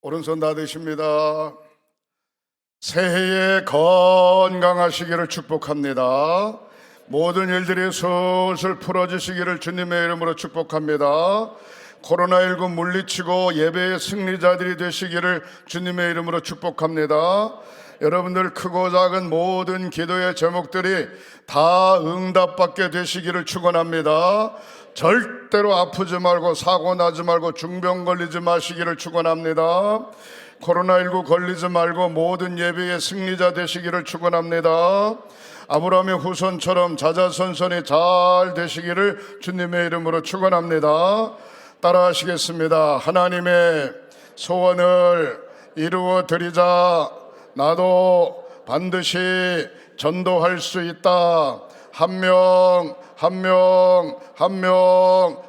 오른손 다 드십니다. 새해에 건강하시기를 축복합니다. 모든 일들이 술술 풀어지시기를 주님의 이름으로 축복합니다. 코로나19 물리치고 예배의 승리자들이 되시기를 주님의 이름으로 축복합니다. 여러분들 크고 작은 모든 기도의 제목들이 다 응답받게 되시기를 축원합니다. 절대로 아프지 말고 사고 나지 말고 중병 걸리지 마시기를 축원합니다. 코로나19 걸리지 말고 모든 예배의 승리자 되시기를 축원합니다. 아브라함의 후손처럼 자자손손이 잘 되시기를 주님의 이름으로 축원합니다. 따라하시겠습니다. 하나님의 소원을 이루어 드리자. 나도 반드시 전도할 수 있다. 한 명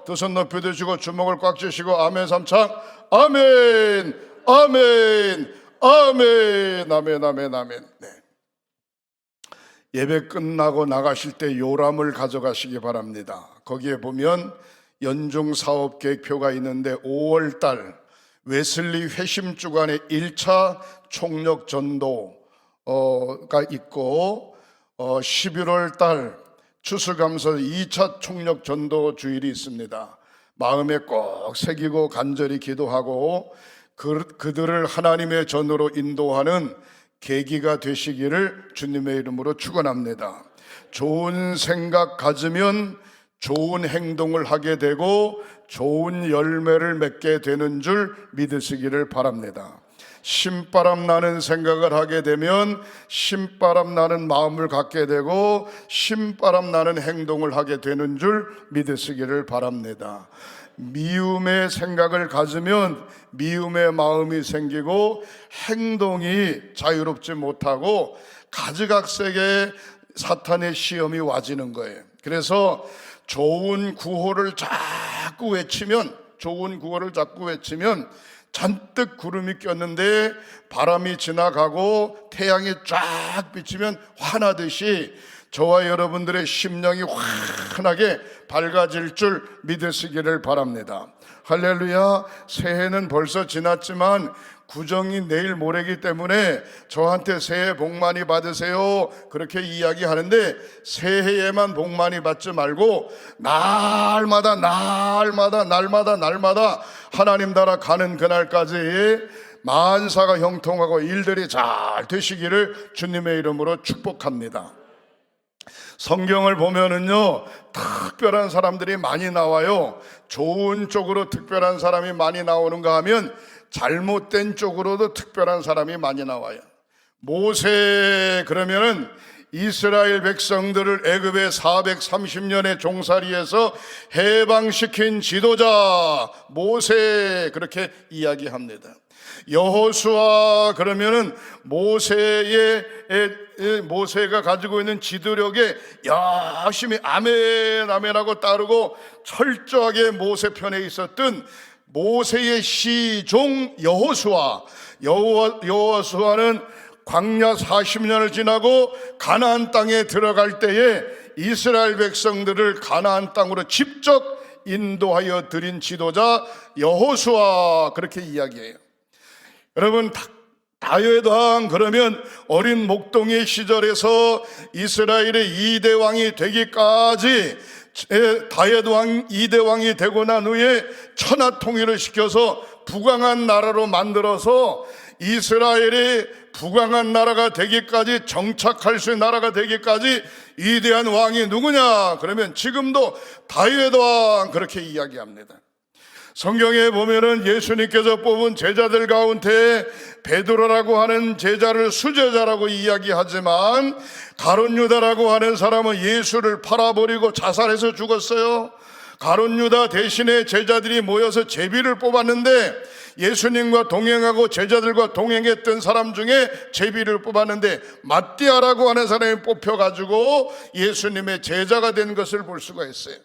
두 손 높이 드시고 주먹을 꽉 쥐시고 아멘 삼창. 아멘 아멘 아멘 아멘 아멘 아멘. 네. 예배 끝나고 나가실 때 요람을 가져가시기 바랍니다. 거기에 보면 연중 사업 계획표가 있는데 5월달 웨슬리 회심 주간에 1차 총력 전도가 있고 11월 달 추수감사 2차 총력 전도 주일이 있습니다. 마음에 꼭 새기고 간절히 기도하고 그들을 하나님의 전으로 인도하는 계기가 되시기를 주님의 이름으로 축원합니다. 좋은 생각 가지면 좋은 행동을 하게 되고 좋은 열매를 맺게 되는 줄 믿으시기를 바랍니다. 신바람 나는 생각을 하게 되면 신바람 나는 마음을 갖게 되고 신바람 나는 행동을 하게 되는 줄 믿으시기를 바랍니다. 미움의 생각을 가지면 미움의 마음이 생기고 행동이 자유롭지 못하고 가지각색의 사탄의 시험이 와지는 거예요. 그래서 좋은 구호를 자꾸 외치면 잔뜩 구름이 꼈는데 바람이 지나가고 태양이 쫙 비치면 환하듯이 저와 여러분들의 심령이 환하게 밝아질 줄 믿으시기를 바랍니다. 할렐루야. 새해는 벌써 지났지만 구정이 내일 모레기 때문에 저한테 새해 복 많이 받으세요 그렇게 이야기하는데 새해에만 복 많이 받지 말고 날마다 하나님 나라 가는 그날까지 만사가 형통하고 일들이 잘 되시기를 주님의 이름으로 축복합니다. 성경을 보면은요, 특별한 사람들이 많이 나와요. 좋은 쪽으로 특별한 사람이 많이 나오는가 하면 잘못된 쪽으로도 특별한 사람이 많이 나와요. 모세 그러면은 이스라엘 백성들을 애굽의 430년의 종살이에서 해방시킨 지도자 모세 그렇게 이야기합니다. 여호수아 그러면은 모세가 가지고 있는 지도력에 열심히 아멘 아멘하고 따르고 철저하게 모세 편에 있었던 모세의 시종 여호수아는 광야 40년을 지나고 가나안 땅에 들어갈 때에 이스라엘 백성들을 가나안 땅으로 직접 인도하여 드린 지도자 여호수아 그렇게 이야기해요. 여러분 다윗 왕 그러면 어린 목동의 시절에서 이스라엘의 2대 왕이 되기까지 다윗 왕 2대 왕이 되고 난 후에 천하 통일을 시켜서 부강한 나라로 만들어서 이스라엘이 부강한 나라가 되기까지 정착할 수 있는 나라가 되기까지 위대한 왕이 누구냐? 그러면 지금도 다윗 왕 그렇게 이야기합니다. 성경에 보면은 예수님께서 뽑은 제자들 가운데 베드로라고 하는 제자를 수제자라고 이야기하지만 가룟 유다라고 하는 사람은 예수를 팔아버리고 자살해서 죽었어요. 가룟 유다 대신에 제자들이 모여서 제비를 뽑았는데 예수님과 동행하고 제자들과 동행했던 사람 중에 제비를 뽑았는데 마띠아라고 하는 사람이 뽑혀가지고 예수님의 제자가 된 것을 볼 수가 있어요.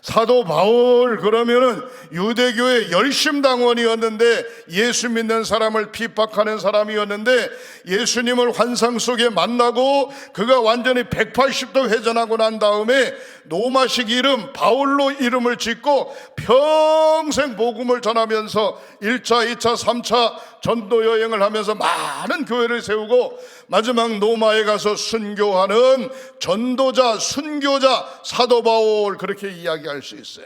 사도 바울 그러면은 유대교의 열심당원이었는데 예수 믿는 사람을 핍박하는 사람이었는데 예수님을 환상 속에 만나고 그가 완전히 180도 회전하고 난 다음에 노마식 이름 바울로 이름을 짓고 평생 복음을 전하면서 1차, 2차, 3차 전도 여행을 하면서 많은 교회를 세우고 마지막 노마에 가서 순교하는 전도자, 순교자 사도 바울, 그렇게 이야기할 수 있어요.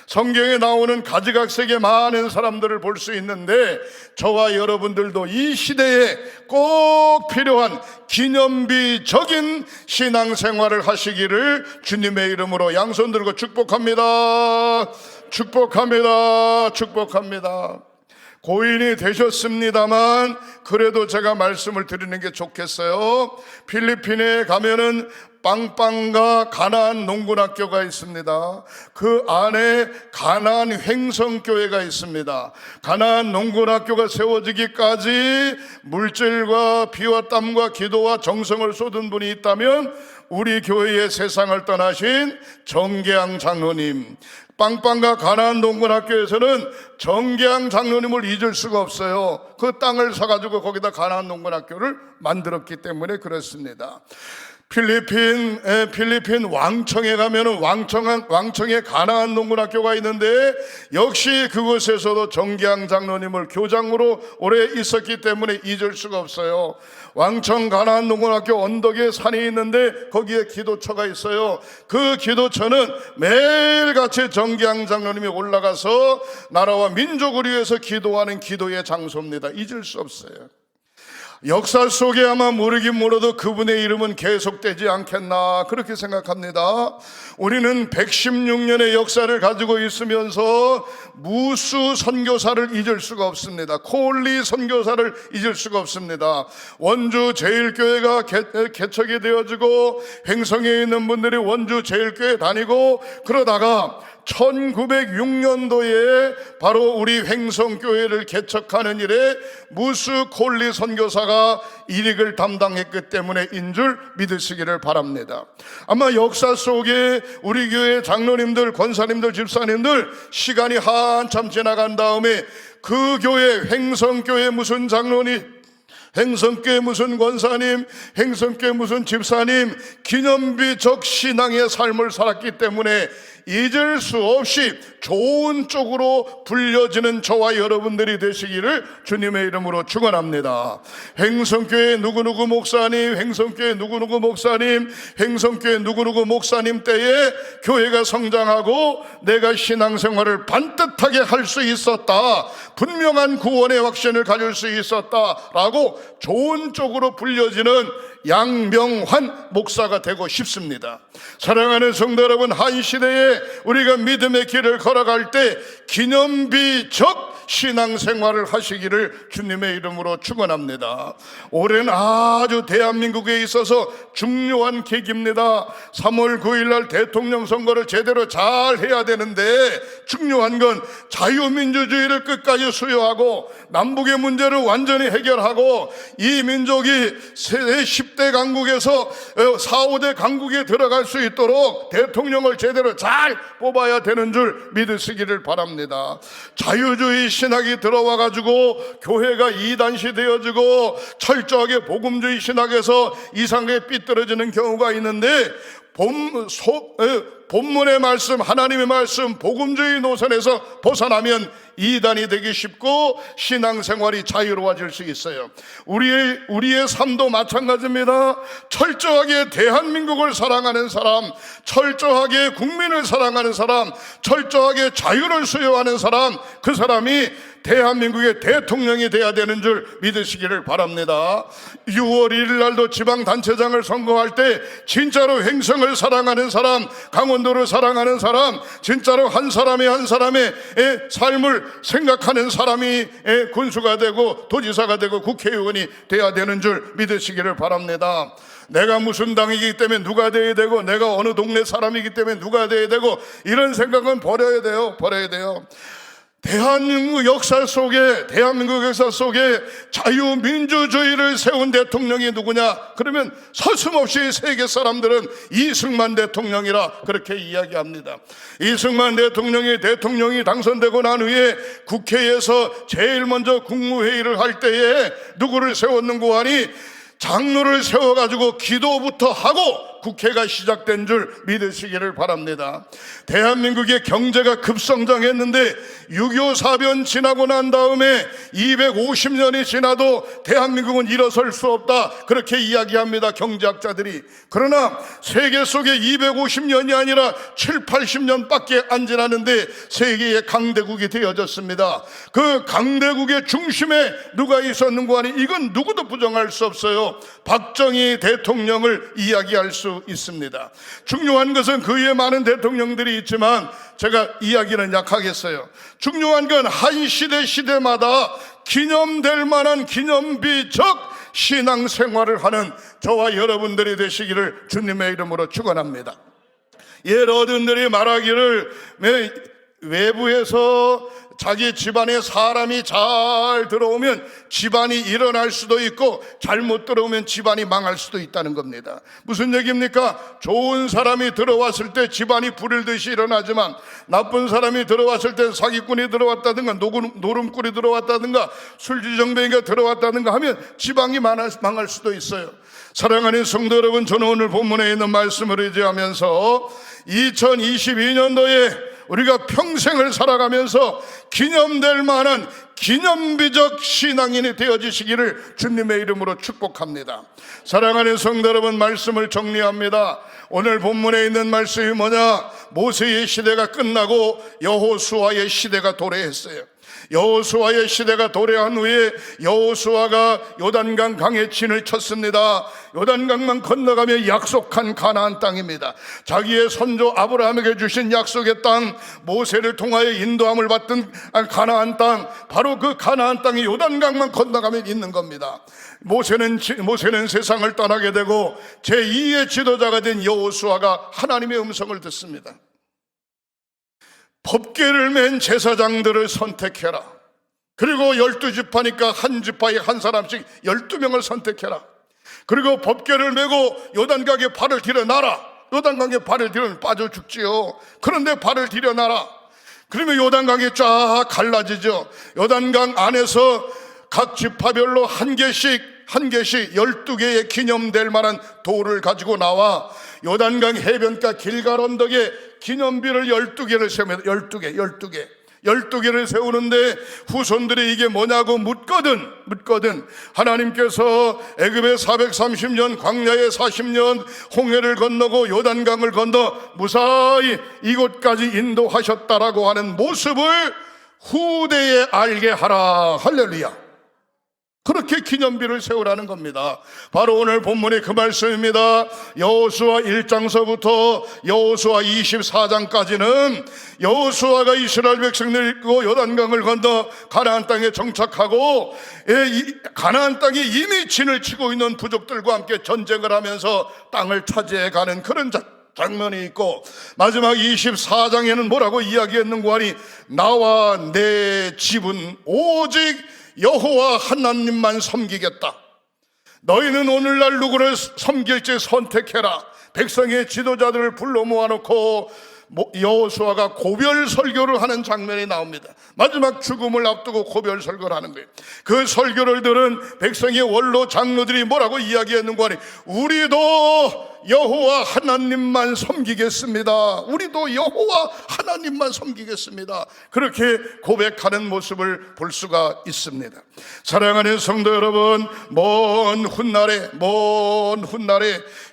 성경에 나오는 가지각색의 많은 사람들을 볼 수 있는데 저와 여러분들도 이 시대에 꼭 필요한 기념비적인 신앙생활을 하시기를 주님의 이름으로 양손 들고 축복합니다. 축복합니다. 축복합니다. 고인이 되셨습니다만 그래도 제가 말씀을 드리는 게 좋겠어요. 필리핀에 가면은 빵빵가 가나안 농군학교가 있습니다. 그 안에 가나안 횡성교회가 있습니다. 가나안 농군학교가 세워지기까지 물질과 피와 땀과 기도와 정성을 쏟은 분이 있다면 우리 교회의 세상을 떠나신 정계양 장로님, 빵빵가 가나안 농군학교에서는 정계양 장로님을 잊을 수가 없어요. 그 땅을 사가지고 거기다 가나안 농군학교를 만들었기 때문에 그렇습니다. 필리핀 왕청에 가면은 왕청에 가나안 농군학교가 있는데 역시 그곳에서도 정계양 장로님을 교장으로 오래 있었기 때문에 잊을 수가 없어요. 왕청 가나안 농군학교 언덕에 산이 있는데 거기에 기도처가 있어요. 그 기도처는 매일같이 정계양 장로님이 올라가서 나라와 민족을 위해서 기도하는 기도의 장소입니다. 잊을 수 없어요. 역사 속에 아마 모르긴 모르도 그분의 이름은 계속되지 않겠나 그렇게 생각합니다. 우리는 116년의 역사를 가지고 있으면서 무수 선교사를 잊을 수가 없습니다. 콜리 선교사를 잊을 수가 없습니다. 원주 제일교회가 개척이 되어지고 횡성에 있는 분들이 원주 제일교회 다니고 그러다가 1906년도에 바로 우리 횡성교회를 개척하는 일에 무수 콜리 선교사가 일익을 담당했기 때문에인 줄 믿으시기를 바랍니다. 아마 역사 속에 우리 교회 장로님들, 권사님들, 집사님들 시간이 한참 지나간 다음에 그 교회 횡성교회 무슨 장로님, 행성교회 무슨 권사님, 행성교회 무슨 집사님 기념비적 신앙의 삶을 살았기 때문에 잊을 수 없이 좋은 쪽으로 불려지는 저와 여러분들이 되시기를 주님의 이름으로 축원합니다. 행성교회 누구누구 목사님, 행성교회 누구누구 목사님, 행성교회 누구누구 목사님 때에 교회가 성장하고 내가 신앙생활을 반듯하게 할 수 있었다, 분명한 구원의 확신을 가질 수 있었다라고 좋은 쪽으로 불려지는 양명환 목사가 되고 싶습니다. 사랑하는 성도 여러분, 한 시대에 우리가 믿음의 길을 걸어갈 때 기념비적 신앙생활을 하시기를 주님의 이름으로 축원합니다. 올해는 아주 대한민국에 있어서 중요한 계기입니다. 3월 9일 날 대통령 선거를 제대로 잘 해야 되는데 중요한 건 자유민주주의를 끝까지 수여하고 남북의 문제를 완전히 해결하고 이 민족이 10대 강국에서 4, 5대 강국에 들어갈 수 있도록 대통령을 제대로 잘 뽑아야 되는 줄 믿으시기를 바랍니다. 자유주의 신학이 들어와 가지고 교회가 이단시 되어지고 철저하게 복음주의 신학에서 이상하게 삐뚤어지는 경우가 있는데 본문의 말씀, 하나님의 말씀, 복음주의 노선에서 벗어나면 이단이 되기 쉽고 신앙생활이 자유로워질 수 있어요. 우리의 삶도 마찬가지입니다. 철저하게 대한민국을 사랑하는 사람, 철저하게 국민을 사랑하는 사람, 철저하게 자유를 수여하는 사람, 그 사람이 대한민국의 대통령이 돼야 되는 줄 믿으시기를 바랍니다. 6월 1일 날도 지방단체장을 선거할 때 진짜로 횡성을 사랑하는 사람, 강원도를 사랑하는 사람, 진짜로 한 사람의 삶을 생각하는 사람이 군수가 되고 도지사가 되고 국회의원이 돼야 되는 줄 믿으시기를 바랍니다. 내가 무슨 당이기 때문에 누가 돼야 되고 내가 어느 동네 사람이기 때문에 누가 돼야 되고 이런 생각은 버려야 돼요. 대한민국 역사 속에 자유민주주의를 세운 대통령이 누구냐? 그러면 서슴없이 세계 사람들은 이승만 대통령이라 그렇게 이야기합니다. 이승만 대통령이 당선되고 난 후에 국회에서 제일 먼저 국무회의를 할 때에 누구를 세웠는고 하니 장로를 세워가지고 기도부터 하고 국회가 시작된 줄 믿으시기를 바랍니다. 대한민국의 경제가 급성장했는데 6.25 사변 지나고 난 다음에 250년이 지나도 대한민국은 일어설 수 없다, 그렇게 이야기합니다, 경제학자들이. 그러나 세계 속에 250년이 아니라 7, 80년밖에 안 지났는데 세계의 강대국이 되어졌습니다. 그 강대국의 중심에 누가 있었는가 하니 이건 누구도 부정할 수 없어요. 박정희 대통령을 이야기할 수 있습니다. 중요한 것은 그 위에 많은 대통령들이 있지만 제가 이야기는 약하겠어요. 중요한 건 한 시대마다 기념될 만한 기념비적 신앙생활을 하는 저와 여러분들이 되시기를 주님의 이름으로 축원합니다. 어른들이 말하기를 외부에서 자기 집안에 사람이 잘 들어오면 집안이 일어날 수도 있고 잘못 들어오면 집안이 망할 수도 있다는 겁니다. 무슨 얘기입니까? 좋은 사람이 들어왔을 때 집안이 불을 듯이 일어나지만 나쁜 사람이 들어왔을 때 사기꾼이 들어왔다든가 노름꾼이 들어왔다든가 술주정뱅이가 들어왔다든가 하면 집안이 망할 수도 있어요. 사랑하는 성도 여러분, 저는 오늘 본문에 있는 말씀을 의지하면서 2022년도에 우리가 평생을 살아가면서 기념될 만한 기념비적 신앙인이 되어지시기를 주님의 이름으로 축복합니다. 사랑하는 성도 여러분, 말씀을 정리합니다. 오늘 본문에 있는 말씀이 뭐냐? 모세의 시대가 끝나고 여호수아의 시대가 도래했어요. 여호수아의 시대가 도래한 후에 여호수아가 요단강 강에 진을 쳤습니다. 요단강만 건너가면 약속한 가나안 땅입니다. 자기의 선조 아브라함에게 주신 약속의 땅, 모세를 통하여 인도함을 받던 가나안 땅, 바로 그 가나안 땅이 요단강만 건너가면 있는 겁니다. 모세는 세상을 떠나게 되고 제2의 지도자가 된 여호수아가 하나님의 음성을 듣습니다. 법궤를 맨 제사장들을 선택해라. 그리고 12지파니까 한 지파에 한 사람씩 12명을 선택해라. 그리고 법궤를 메고 요단강에 발을 들여놔라. 요단강에 발을 들여놓으면 빠져 죽지요. 그런데 발을 들여놔라. 그러면 요단강이 쫙 갈라지죠. 요단강 안에서 각 지파별로 한 개씩 12개의 기념될 만한 돌을 가지고 나와 요단강 해변가 길갈 언덕에 기념비를 12개를 세웁니다. 12개를 세우는데 후손들이 이게 뭐냐고 묻거든 하나님께서 애굽에 430년, 광야에 40년, 홍해를 건너고 요단강을 건너 무사히 이곳까지 인도하셨다라고 하는 모습을 후대에 알게 하라. 할렐루야. 그렇게 기념비를 세우라는 겁니다. 바로 오늘 본문의 그 말씀입니다. 여호수아 1장서부터 여호수아 24장까지는 여호수아가 이스라엘 백성들을 이끌고 요단강을 건너 가나안 땅에 정착하고 가나안 땅에 이미 진을 치고 있는 부족들과 함께 전쟁을 하면서 땅을 차지해가는 그런 장면이 있고, 마지막 24장에는 뭐라고 이야기했는가 하니 나와 내 집은 오직 여호와 하나님만 섬기겠다. 너희는 오늘날 누구를 섬길지 선택해라. 백성의 지도자들을 불러 모아놓고 여호수아가 고별 설교를 하는 장면이 나옵니다. 마지막 죽음을 앞두고 고별 설교를 하는 거예요. 그 설교를 들은 백성의 원로 장로들이 뭐라고 이야기했는가 하니 우리도 여호와 하나님만 섬기겠습니다. 우리도 여호와 하나님만 섬기겠습니다. 그렇게 고백하는 모습을 볼 수가 있습니다. 사랑하는 성도 여러분, 먼 훗날에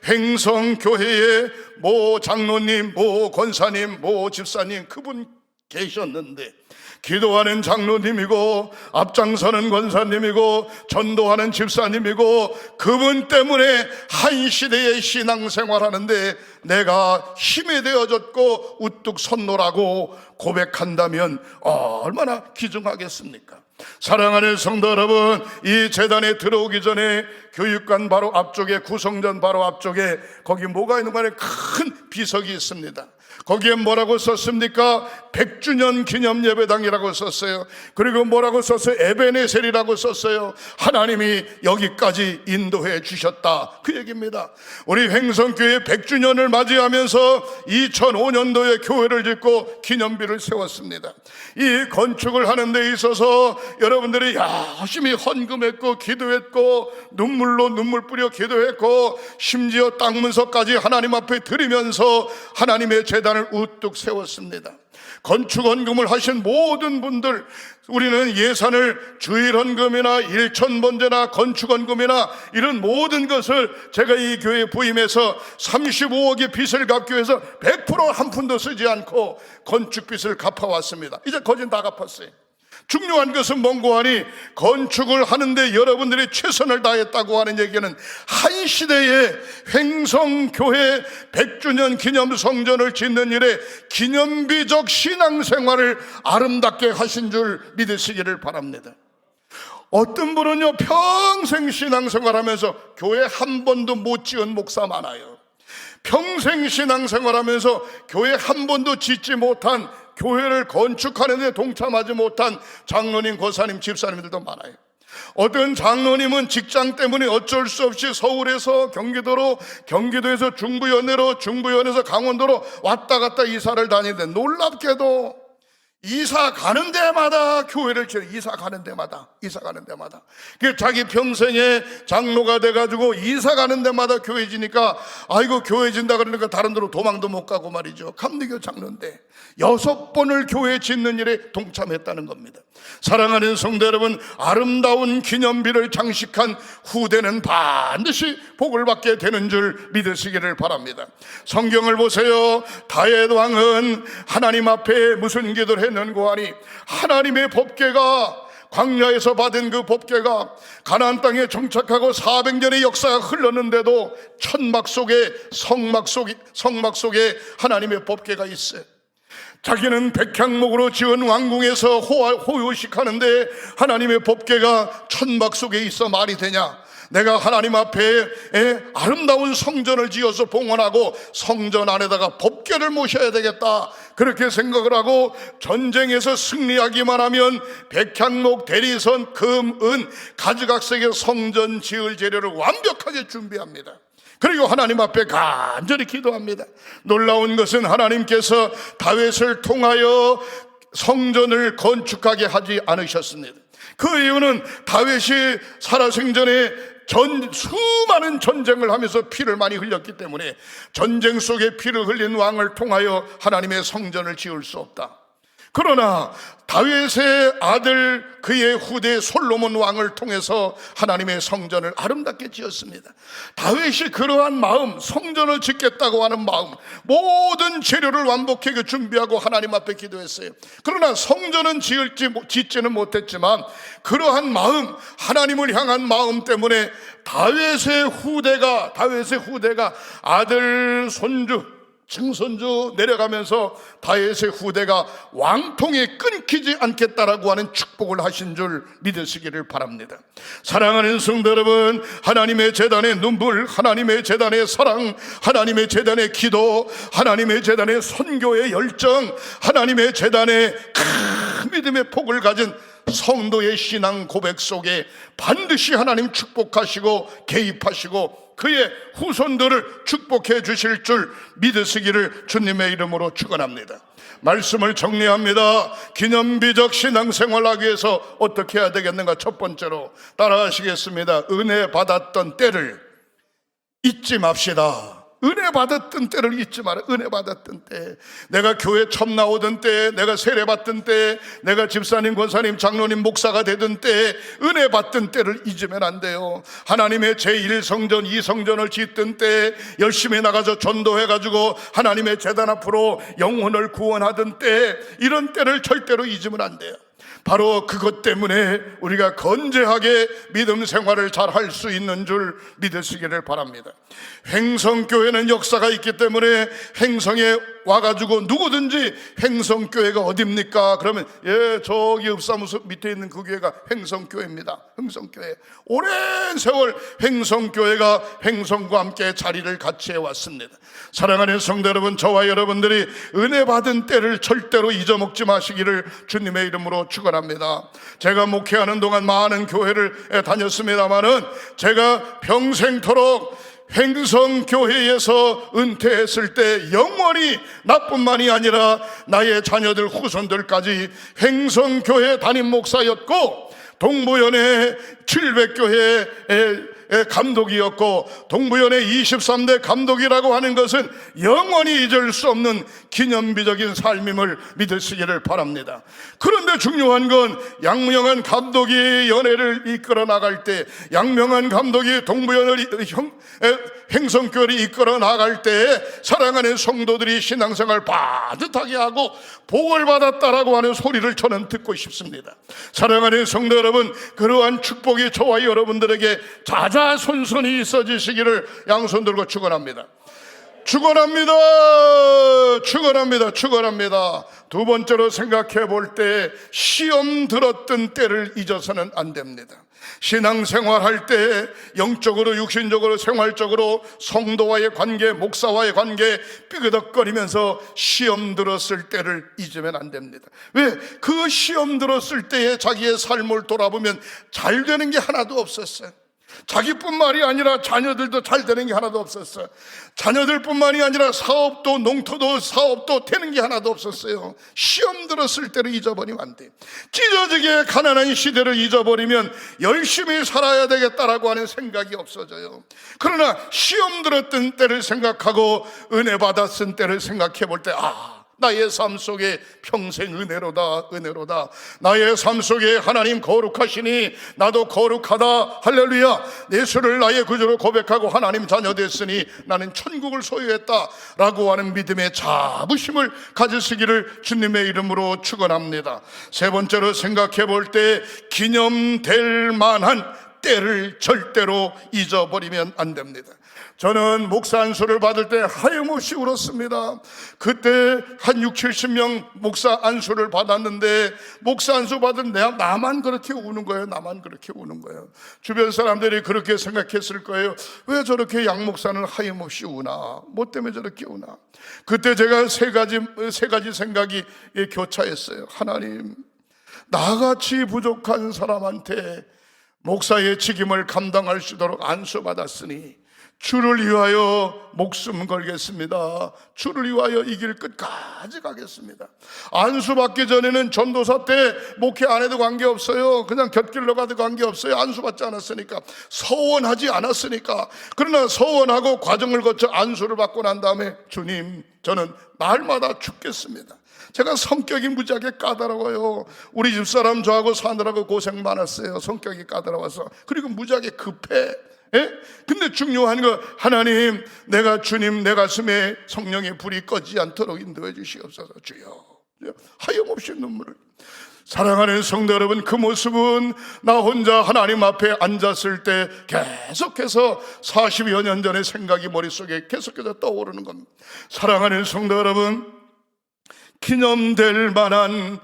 횡성교회에 모 장로님, 모 권사님, 모 집사님 그분 계셨는데 기도하는 장로님이고 앞장서는 권사님이고 전도하는 집사님이고 그분 때문에 한 시대의 신앙생활하는데 내가 힘이 되어졌고 우뚝 섰노라고 고백한다면 얼마나 귀중하겠습니까? 사랑하는 성도 여러분, 이 제단에 들어오기 전에 교육관 바로 앞쪽에, 구성전 바로 앞쪽에 거기 뭐가 있는가 하면 큰 비석이 있습니다. 거기에 뭐라고 썼습니까? 100주년 기념 예배당이라고 썼어요. 그리고 뭐라고 썼어요? 에베네셀이라고 썼어요. 하나님이 여기까지 인도해 주셨다, 그 얘기입니다. 우리 횡성교회 100주년을 맞이하면서 2005년도에 교회를 짓고 기념비를 세웠습니다. 이 건축을 하는 데 있어서 여러분들이 열심히 헌금했고 기도했고 눈물로 눈물 뿌려 기도했고 심지어 땅 문서까지 하나님 앞에 드리면서 하나님의 제단을 우뚝 세웠습니다. 건축 헌금을 하신 모든 분들, 우리는 예산을 주일 헌금이나 일천 번제나 건축 헌금이나 이런 모든 것을 제가 이 교회에 부임해서 35억의 빚을 갚기 위해서 100% 한 푼도 쓰지 않고 건축 빚을 갚아왔습니다. 이제 거진 다 갚았어요. 중요한 것은 뭔고 하니, 건축을 하는데 여러분들이 최선을 다했다고 하는 얘기는 한 시대에 횡성교회 100주년 기념 성전을 짓는 일에 기념비적 신앙생활을 아름답게 하신 줄 믿으시기를 바랍니다. 어떤 분은요, 평생 신앙생활하면서 교회 한 번도 못 지은 목사 많아요. 평생 신앙생활하면서 교회 한 번도 짓지 못한, 교회를 건축하는 데 동참하지 못한 장로님, 권사님, 집사님들도 많아요. 어떤 장로님은 직장 때문에 어쩔 수 없이 서울에서 경기도로, 경기도에서 중부연회로, 중부연회에서 강원도로 왔다 갔다 이사를 다니는데 놀랍게도 이사 가는 데마다 교회를 지어, 이사 가는 데마다. 그 자기 평생에 장로가 돼가지고 이사 가는 데마다 교회 지니까, 아이고 교회 진다 그러니까 다른 데로 도망도 못 가고 말이죠. 감리교 장로인데 6번을 교회 짓는 일에 동참했다는 겁니다. 사랑하는 성도 여러분, 아름다운 기념비를 장식한 후대는 반드시 복을 받게 되는 줄 믿으시기를 바랍니다. 성경을 보세요. 다윗 왕은 하나님 앞에 무슨 기도를 했는고 하니, 하나님의 법궤가, 광야에서 받은 그 법궤가 가나안 땅에 정착하고 400년의 역사가 흘렀는데도 천막 속에, 성막 속에 하나님의 법궤가 있어요. 자기는 백향목으로 지은 왕궁에서 호요식하는데 하나님의 법궤가 천막 속에 있어 말이 되냐? 내가 하나님 앞에 아름다운 성전을 지어서 봉헌하고 성전 안에다가 법궤를 모셔야 되겠다, 그렇게 생각을 하고 전쟁에서 승리하기만 하면 백향목, 대리선, 금, 은, 가지각색의 성전 지을 재료를 완벽하게 준비합니다. 그리고 하나님 앞에 간절히 기도합니다. 놀라운 것은 하나님께서 다윗을 통하여 성전을 건축하게 하지 않으셨습니다. 그 이유는 다윗이 살아생전에 수많은 전쟁을 하면서 피를 많이 흘렸기 때문에 전쟁 속에 피를 흘린 왕을 통하여 하나님의 성전을 지을 수 없다. 그러나 다윗의 아들, 그의 후대 솔로몬 왕을 통해서 하나님의 성전을 아름답게 지었습니다. 다윗이 그러한 마음, 성전을 짓겠다고 하는 마음, 모든 재료를 완벽하게 준비하고 하나님 앞에 기도했어요. 그러나 성전은 짓지는 못했지만 그러한 마음, 하나님을 향한 마음 때문에 다윗의 후대가 아들, 손주, 증손주 내려가면서 다윗의 후대가 왕통에 끊기지 않겠다라고 하는 축복을 하신 줄 믿으시기를 바랍니다. 사랑하는 성도 여러분, 하나님의 제단의 눈물, 하나님의 제단의 사랑, 하나님의 제단의 기도, 하나님의 제단의 선교의 열정, 하나님의 제단의 큰 믿음의 폭을 가진 성도의 신앙 고백 속에 반드시 하나님 축복하시고 개입하시고 그의 후손들을 축복해 주실 줄 믿으시기를 주님의 이름으로 축원합니다. 말씀을 정리합니다. 기념비적 신앙생활하기 위해서 어떻게 해야 되겠는가? 첫 번째로 따라하시겠습니다. 은혜 받았던 때를 잊지 맙시다. 은혜 받았던 때를 잊지 마라. 은혜 받았던 때, 내가 교회 처음 나오던 때, 내가 세례 받던 때, 내가 집사님, 권사님, 장로님, 목사가 되던 때, 은혜 받던 때를 잊으면 안 돼요. 하나님의 제1성전, 2성전을 짓던 때, 열심히 나가서 전도해가지고 하나님의 제단 앞으로 영혼을 구원하던 때, 이런 때를 절대로 잊으면 안 돼요. 바로 그것 때문에 우리가 건재하게 믿음 생활을 잘 할 수 있는 줄 믿으시기를 바랍니다. 횡성교회는 역사가 있기 때문에 횡성에 와가지고 누구든지 횡성교회가 어딥니까? 그러면 예, 저기 읍사무소 밑에 있는 그 교회가 횡성교회입니다. 횡성교회. 오랜 세월 횡성교회가 횡성과 함께 자리를 같이 해왔습니다. 사랑하는 성도 여러분, 저와 여러분들이 은혜 받은 때를 절대로 잊어먹지 마시기를 주님의 이름으로 축원합니다. 제가 목회하는 동안 많은 교회를 다녔습니다마는 제가 평생토록 횡성교회에서 은퇴했을 때 영원히 나뿐만이 아니라 나의 자녀들 후손들까지 횡성교회 담임 목사였고 동부연회 700교회의 감독이었고 동부연회 23대 감독이라고 하는 것은 영원히 잊을 수 없는 기념비적인 삶임을 믿으시기를 바랍니다. 그런데 중요한 건 양명한 감독이 연회를 이끌어 나갈 때, 양명한 감독이 동부연회를 횡성교회를 이끌어 나갈 때 사랑하는 성도들이 신앙생활 빠듯하게 하고 복을 받았다라고 하는 소리를 저는 듣고 싶습니다. 사랑하는 성도 여러분, 그러한 축복이 저와 여러분들에게 자자손손이 있어지시기를 양손 들고 축원합니다. 축원합니다. 축원합니다. 축원합니다. 두 번째로 생각해 볼 때 시험 들었던 때를 잊어서는 안 됩니다. 신앙생활할 때 영적으로 육신적으로 생활적으로 성도와의 관계, 목사와의 관계 삐그덕거리면서 시험 들었을 때를 잊으면 안 됩니다. 왜? 그 시험 들었을 때에 자기의 삶을 돌아보면 잘 되는 게 하나도 없었어요. 자기뿐만이 아니라 자녀들도 잘 되는 게 하나도 없었어요. 자녀들뿐만이 아니라 사업도 농토도 사업도 되는 게 하나도 없었어요. 시험 들었을 때를 잊어버리면 안 돼요. 찢어지게 가난한 시대를 잊어버리면 열심히 살아야 되겠다라고 하는 생각이 없어져요. 그러나 시험 들었던 때를 생각하고 은혜 받았은 때를 생각해 볼 때 나의 삶 속에 평생 은혜로다, 은혜로다. 나의 삶 속에 하나님 거룩하시니 나도 거룩하다. 할렐루야. 예수를 나의 구주로 고백하고 하나님 자녀 됐으니 나는 천국을 소유했다 라고 하는 믿음의 자부심을 가지시기를 주님의 이름으로 축원합니다. 세 번째로 생각해 볼 때 기념될 만한 때를 절대로 잊어버리면 안 됩니다. 저는 목사 안수를 받을 때 하염없이 울었습니다. 그때 한 60, 70명 목사 안수를 받았는데 목사 안수 받은 나만 그렇게 우는 거예요. 나만 그렇게 우는 거예요. 주변 사람들이 그렇게 생각했을 거예요. 왜 저렇게 양 목사는 하염없이 우나? 뭐 때문에 저렇게 우나? 그때 제가 세 가지 생각이 교차했어요. 하나님, 나같이 부족한 사람한테 목사의 책임을 감당할 수 있도록 안수받았으니 주를 위하여 목숨 걸겠습니다. 주를 위하여 이 길 끝까지 가겠습니다. 안수받기 전에는 전도사 때 목회 안 해도 관계없어요. 그냥 곁길로 가도 관계없어요. 안수받지 않았으니까, 서원하지 않았으니까. 그러나 서원하고 과정을 거쳐 안수를 받고 난 다음에 주님, 저는 날마다 죽겠습니다. 제가 성격이 무지하게 까다로워요. 우리 집사람 저하고 사느라고 고생 많았어요. 성격이 까다로워서. 그리고 무지하게 급해. 근데 중요한 거, 하나님, 내가 주님 내 가슴에 성령의 불이 꺼지지 않도록 인도해 주시옵소서. 주여. 하염없이 눈물을. 사랑하는 성도 여러분, 그 모습은 나 혼자 하나님 앞에 앉았을 때 계속해서 40여 년 전의 생각이 머릿속에 계속해서 떠오르는 겁니다. 사랑하는 성도 여러분, 기념될 만한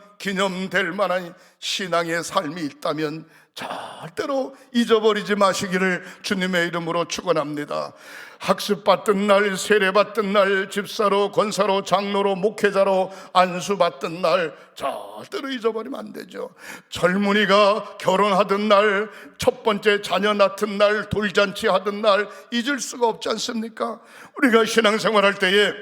신앙의 삶이 있다면 절대로 잊어버리지 마시기를 주님의 이름으로 축원합니다. 학습받던 날, 세례받던 날, 집사로, 권사로, 장로로, 목회자로 안수받던 날 절대로 잊어버리면 안 되죠. 젊은이가 결혼하던 날, 첫 번째 자녀 낳던 날, 돌잔치 하던 날 잊을 수가 없지 않습니까? 우리가 신앙생활할 때에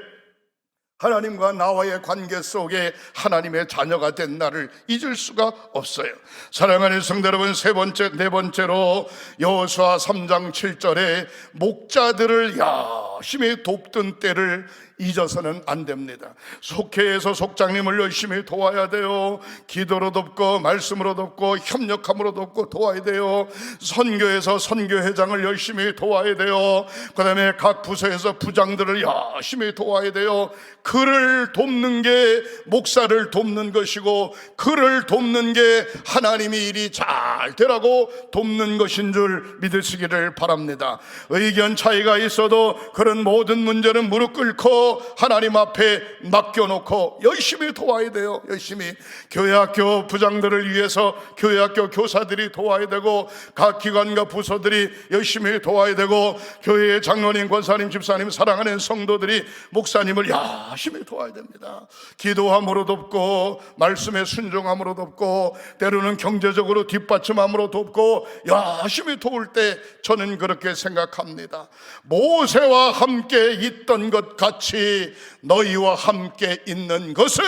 하나님과 나와의 관계 속에 하나님의 자녀가 된 나를 잊을 수가 없어요. 사랑하는 성도 여러분, 네 번째로 여호수아 3장 7절에 목자들을 열심히 돕던 때를 잊어서는 안 됩니다. 속회에서 속장님을 열심히 도와야 돼요. 기도로 돕고 말씀으로 돕고 협력함으로 돕고 도와야 돼요. 선교에서 선교회장을 열심히 도와야 돼요. 그 다음에 각 부서에서 부장들을 열심히 도와야 돼요. 그를 돕는 게 목사를 돕는 것이고, 그를 돕는 게 하나님이 일이 잘 되라고 돕는 것인 줄 믿으시기를 바랍니다. 의견 차이가 있어도 그런 모든 문제는 무릎 꿇고 위해서 하나님 앞에 맡겨놓고 열심히 도와야 돼요. 열심히 교회학교 부장들을 위해서 교회학교 교사들이 도와야 되고, 각 기관과 부서들이 열심히 도와야 되고, 교회의 장로님, 권사님, 집사님, 사랑하는 성도들이 목사님을 열심히 도와야 됩니다. 기도함으로 돕고, 말씀에 순종함으로 돕고, 때로는 경제적으로 뒷받침함으로 돕고, 열심히 도울 때 저는 그렇게 생각합니다. 모세와 함께 있던 것 같이 너희와 함께 있는 것을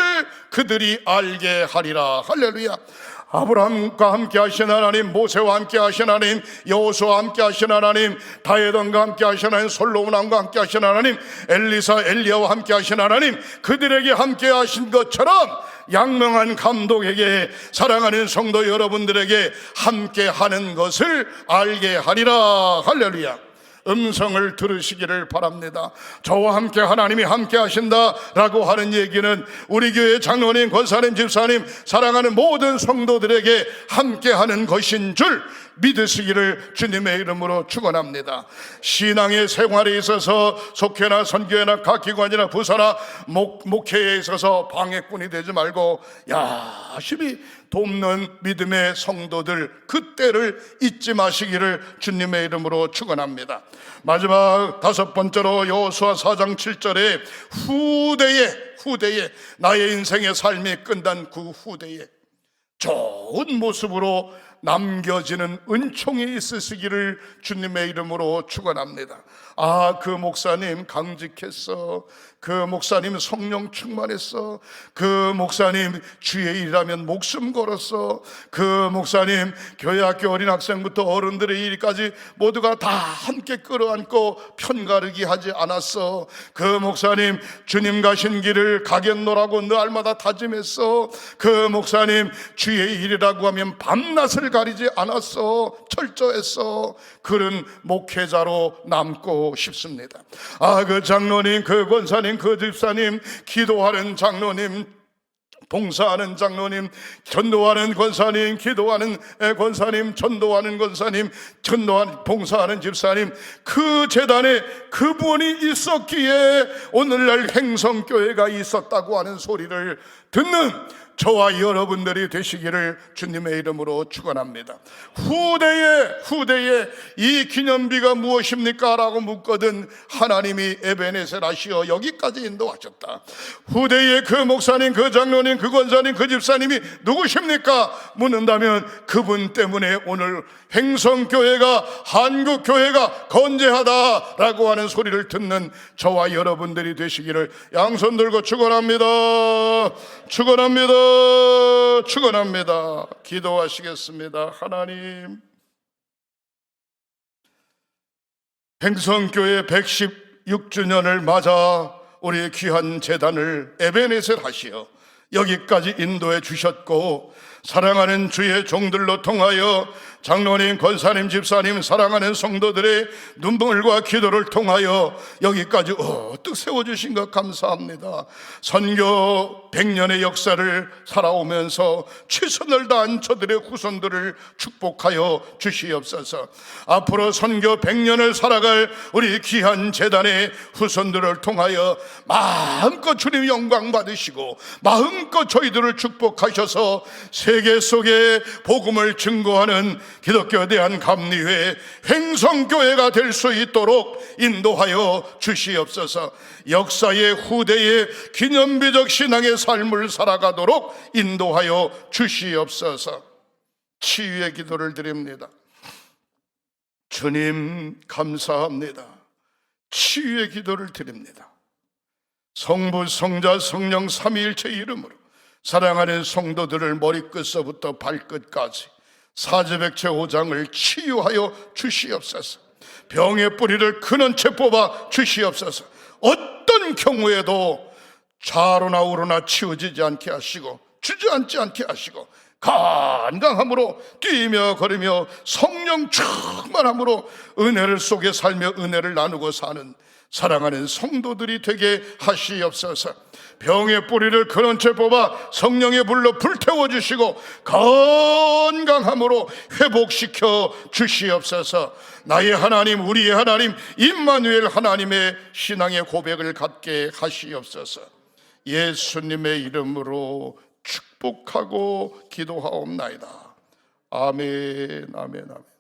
그들이 알게 하리라. 할렐루야. 아브라함과 함께 하신 하나님, 모세와 함께 하신 하나님, 여호수아와 함께 하신 하나님, 다윗과 함께 하신 하나님, 솔로몬과 함께 하신 하나님, 엘리사, 엘리야와 함께 하신 하나님, 그들에게 함께 하신 것처럼 양명한 감독에게, 사랑하는 성도 여러분들에게 함께 하는 것을 알게 하리라. 할렐루야. 음성을 들으시기를 바랍니다. 저와 함께 하나님이 함께 하신다라고 하는 얘기는 우리 교회 장로님, 권사님, 집사님, 사랑하는 모든 성도들에게 함께 하는 것인 줄 믿으시기를 주님의 이름으로 축원합니다. 신앙의 생활에 있어서 속회나 선교회나 각 기관이나 부서나 목회에 있어서 방해꾼이 되지 말고 열심히 돕는 믿음의 성도들, 그때를 잊지 마시기를 주님의 이름으로 축원합니다. 마지막 다섯 번째로 여호수아 4장 7절에 후대에 나의 인생의 삶이 끝난 그 후대에 좋은 모습으로 남겨지는 은총이 있으시기를 주님의 이름으로 축원합니다. 그 목사님 강직했어. 그 목사님 성령 충만했어. 그 목사님 주의 일하면 목숨 걸었어. 그 목사님 교회학교 어린 학생부터 어른들의 일까지 모두가 다 함께 끌어안고 편가르기 하지 않았어. 그 목사님 주님 가신 길을 가겠노라고 날마다 다짐했어. 그 목사님 주의 일이라고 하면 밤낮을 가리지 않았어. 철저했어. 그런 목회자로 남고 싶습니다. 그 장로님, 그 권사님, 그 집사님, 기도하는 장로님, 봉사하는 장로님, 전도하는 권사님, 기도하는 권사님, 전도하는 권사님, 봉사하는 집사님, 그 재단에 그분이 있었기에 오늘날 행성교회가 있었다고 하는 소리를 듣는 저와 여러분들이 되시기를 주님의 이름으로 축원합니다. 후대에 이 기념비가 무엇입니까? 라고 묻거든 하나님이 에베네셀 하시어 여기까지 인도하셨다. 후대에 그 목사님, 그 장로님, 그 권사님, 그 집사님이 누구십니까? 묻는다면 그분 때문에 오늘 행성교회가, 한국교회가 건재하다라고 하는 소리를 듣는 저와 여러분들이 되시기를 양손 들고 축원합니다. 축원합니다. 축원합니다. 기도하시겠습니다. 하나님, 행성교회 116주년을 맞아 우리 귀한 재단을 에베네셀 하시어 여기까지 인도해 주셨고, 사랑하는 주의 종들로 통하여 장로님, 권사님, 집사님, 사랑하는 성도들의 눈물과 기도를 통하여 여기까지 어떻게 세워주신 것 감사합니다. 선교 100년의 역사를 살아오면서 최선을 다한 저들의 후손들을 축복하여 주시옵소서. 앞으로 선교 100년을 살아갈 우리 귀한 재단의 후손들을 통하여 마음껏 주님 영광 받으시고 마음껏 저희들을 축복하셔서 세계 속에 복음을 증거하는 기독교에 대한 감리회 행성교회가 될 수 있도록 인도하여 주시옵소서. 역사의 후대의 기념비적 신앙의 삶을 살아가도록 인도하여 주시옵소서. 치유의 기도를 드립니다. 주님 감사합니다. 치유의 기도를 드립니다. 성부, 성자, 성령 삼위일체 이름으로 사랑하는 성도들을 머리끝서부터 발끝까지 사지백체 5장을 치유하여 주시옵소서. 병의 뿌리를 근원체 뽑아 주시옵소서. 어떤 경우에도 좌로나 우로나 치워지지 않게 하시고 주저앉지 않게 하시고 건강함으로 뛰며 걸으며 성령 충만함으로 은혜를 속에 살며 은혜를 나누고 사는 사랑하는 성도들이 되게 하시옵소서. 병의 뿌리를 그런 채 뽑아 성령의 불로 불태워 주시고 건강함으로 회복시켜 주시옵소서. 나의 하나님, 우리의 하나님, 임마누엘 하나님의 신앙의 고백을 갖게 하시옵소서. 예수님의 이름으로 축복하고 기도하옵나이다. 아멘, 아멘, 아멘.